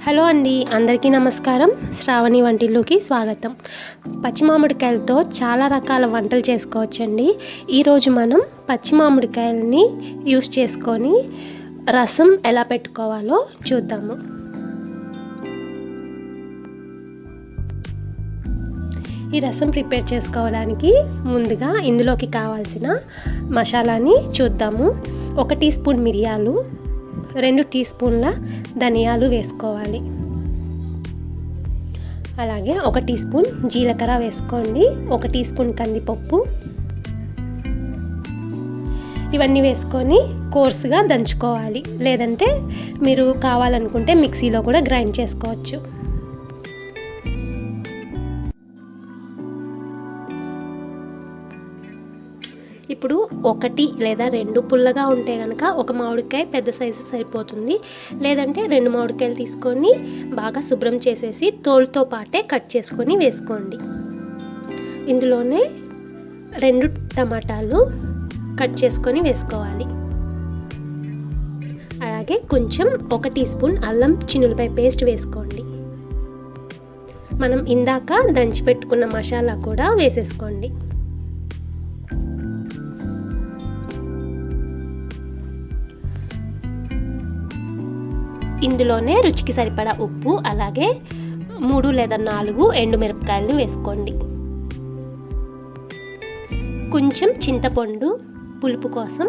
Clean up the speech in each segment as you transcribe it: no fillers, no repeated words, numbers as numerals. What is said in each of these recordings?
Hello అండి, అందరికీ నమస్కారం. శ్రావణి వంటిల్లుకి స్వాగతం. పచ్చి మామిడికాయలతో చాలా రకాల వంటలు చేసుకోవచ్చండి. ఈరోజు మనం పచ్చి మామిడికాయలని యూస్ చేసుకొని రసం ఎలా పెట్టుకోవాలో చూద్దాము. ఈ రసం ప్రిపేర్ చేసుకోవడానికి ముందుగా ఇందులోకి కావాల్సిన మసాలాని చూద్దాము. 1 టీ స్పూన్ మిరియాలు, 2 టీ స్పూన్ల ధనియాలు వేసుకోవాలి. అలాగే 1 టీ స్పూన్ జీలకర్ర వేసుకోండి. 1 టీ స్పూన్ కందిపప్పు. ఇవన్నీ వేసుకొని కోర్సుగా దంచుకోవాలి, లేదంటే మీరు కావాలనుకుంటే మిక్సీలో కూడా గ్రైండ్ చేసుకోవచ్చు. ఇప్పుడు 1 లేదా 2 పుల్లగా ఉంటే కనుక ఒక మామిడికాయ పెద్ద సైజు సరిపోతుంది. లేదంటే 2 మామిడికాయలు తీసుకొని బాగా శుభ్రం చేసేసి తోలుతో పాటే కట్ చేసుకొని వేసుకోండి. ఇందులోనే 2 టమాటాలు కట్ చేసుకొని వేసుకోవాలి. అలాగే కొంచెం 1 టీ స్పూన్ అల్లం చిన్నులపాయ పేస్ట్ వేసుకోండి. మనం ఇందాక దంచి పెట్టుకున్న మసాలా కూడా వేసేసుకోండి. ఇందులోనే రుచికి సరిపడా ఉప్పు, అలాగే 3 లేదా 4 ఎండుమిరపకాయలను వేసుకోండి. కొంచెం చింతపండు పులుపు కోసం.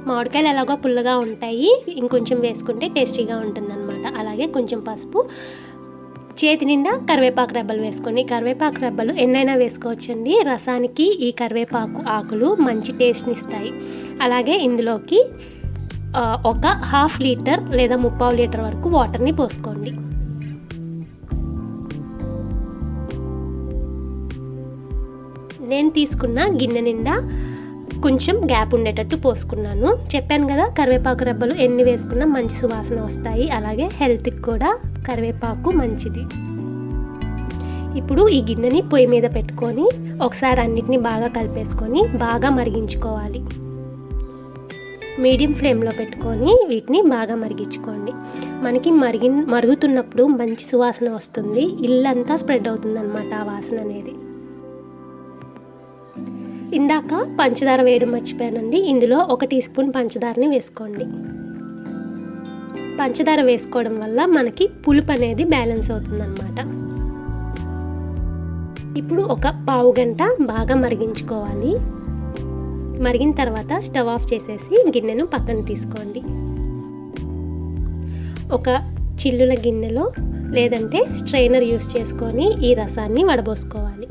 మామిడికాయలు ఎలాగో పుల్లగా ఉంటాయి, ఇంకొంచెం వేసుకుంటే టేస్టీగా ఉంటుందన్నమాట. అలాగే కొంచెం పసుపు, చేతి నిండా కరివేపాకు రెబ్బలు వేసుకోండి. కరివేపాకు రెబ్బలు ఎన్నైనా వేసుకోవచ్చండి. రసానికి ఈ కరివేపాకు ఆకులు మంచి టేస్ట్ని ఇస్తాయి. అలాగే ఇందులోకి ఒక 1/2 లీటర్ లేదా 3/4 లీటర్ వరకు వాటర్ని పోసుకోండి. నేను తీసుకున్న గిన్నె నిండా కొంచెం గ్యాప్ ఉండేటట్టు పోసుకున్నాను. చెప్పాను కదా, కరివేపాకు రెబ్బలు ఎన్ని వేసుకున్నా మంచి సువాసన వస్తాయి. అలాగే హెల్త్కి కూడా కరివేపాకు మంచిది. ఇప్పుడు ఈ గిన్నెని పొయ్యి మీద పెట్టుకొని ఒకసారి అన్నిటిని బాగా కలిపేసుకొని బాగా మరిగించుకోవాలి. మీడియం ఫ్లేమ్లో పెట్టుకొని వీటిని బాగా మరిగించుకోండి. మనకి మరుగుతున్నప్పుడు మంచి సువాసన వస్తుంది. ఇల్లంతా స్ప్రెడ్ అవుతుంది అన్నమాట ఆ వాసన అనేది. ఇందాక పంచదార వేయడం మర్చిపోయానండి. ఇందులో 1 టీ స్పూన్ పంచదారని వేసుకోండి. పంచదార వేసుకోవడం వల్ల మనకి పులుపు అనేది బ్యాలెన్స్ అవుతుంది అన్నమాట. ఇప్పుడు ఒక పావు గంట బాగా మరిగించుకోవాలి. మరిగిన తర్వాత స్టవ్ ఆఫ్ చేసేసి గిన్నెను పక్కన తీసుకోండి. ఒక చిల్లుల గిన్నెలో లేదంటే స్ట్రైనర్ యూస్ చేసుకొని ఈ రసాన్ని వడబోసుకోవాలి.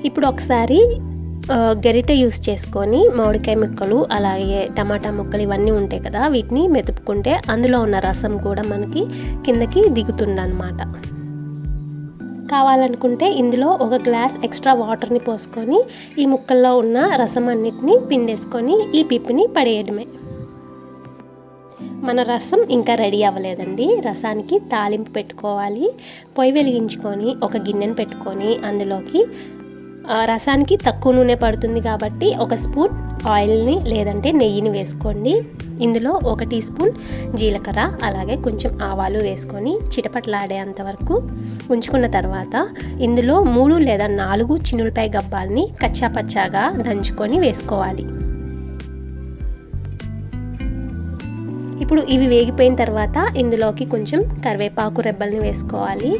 ఇప్పుడు ఒకసారి గరిటె యూస్ చేసుకొని మామిడికాయ ముక్కలు, అలాగే టమాటా ముక్కలు ఇవన్నీ ఉంటాయి కదా, వీటిని మెతుపుకుంటే అందులో ఉన్న రసం కూడా మనకి కిందకి దిగుతుందన్నమాట. కావాలనుకుంటే ఇందులో 1 గ్లాస్ ఎక్స్ట్రా వాటర్ని పోసుకొని ఈ ముక్కల్లో ఉన్న రసం అన్నిటిని పిండేసుకొని ఈ పిప్పిని పడేయడమే. మన రసం ఇంకా రెడీ అవ్వలేదండి. రసానికి తాలింపు పెట్టుకోవాలి. పొయ్యి వెలిగించుకొని ఒక గిన్నెను పెట్టుకొని అందులోకి రసానికి తక్కువ నూనె పడుతుంది కాబట్టి 1 స్పూన్ ఆయిల్ని లేదంటే నెయ్యిని వేసుకోండి. ఇందులో 1 టీ స్పూన్ జీలకర్ర, అలాగే కొంచెం ఆవాలు వేసుకొని చిటపటలాడేంత వరకు ఉంచుకున్న తర్వాత ఇందులో 3 లేదా 4 చిన్నులపాయ గబ్బాల్ని కచ్చాపచ్చాగా దంచుకొని వేసుకోవాలి. ఇప్పుడు ఇవి వేగిపోయిన తర్వాత ఇందులోకి కొంచెం కరివేపాకు రెబ్బల్ని వేసుకోవాలి.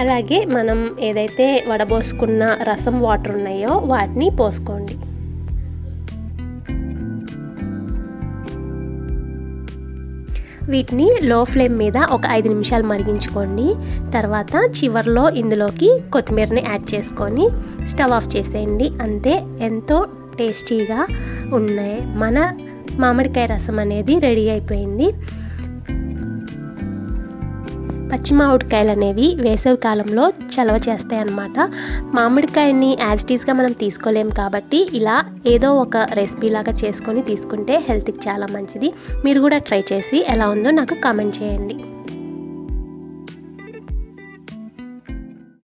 అలాగే మనం ఏదైతే వడబోసుకున్న రసం వాటర్ ఉన్నాయో వాటిని పోసుకోండి. వీటిని లో ఫ్లేమ్ మీద ఒక 5 నిమిషాలు మరిగించుకోండి. తర్వాత చివర్లో ఇందులోకి కొత్తిమీరని యాడ్ చేసుకొని స్టవ్ ఆఫ్ చేసేయండి. అంతే, ఎంతో టేస్టీగా ఉన్నాయి మన మామిడికాయ రసం అనేది రెడీ అయిపోయింది. పచ్చి మామిడికాయలు అనేవి వేసవి కాలంలో చలవ చేస్తాయి అన్నమాట. మామిడికాయని యాజ్ ఇట్ ఈస్గా మనం తీసుకోలేం కాబట్టి ఇలా ఏదో ఒక రెసిపీ లాగా చేసుకొని తీసుకుంటే హెల్త్కి చాలా మంచిది. మీరు కూడా ట్రై చేసి ఎలా ఉందో నాకు కామెంట్ చేయండి.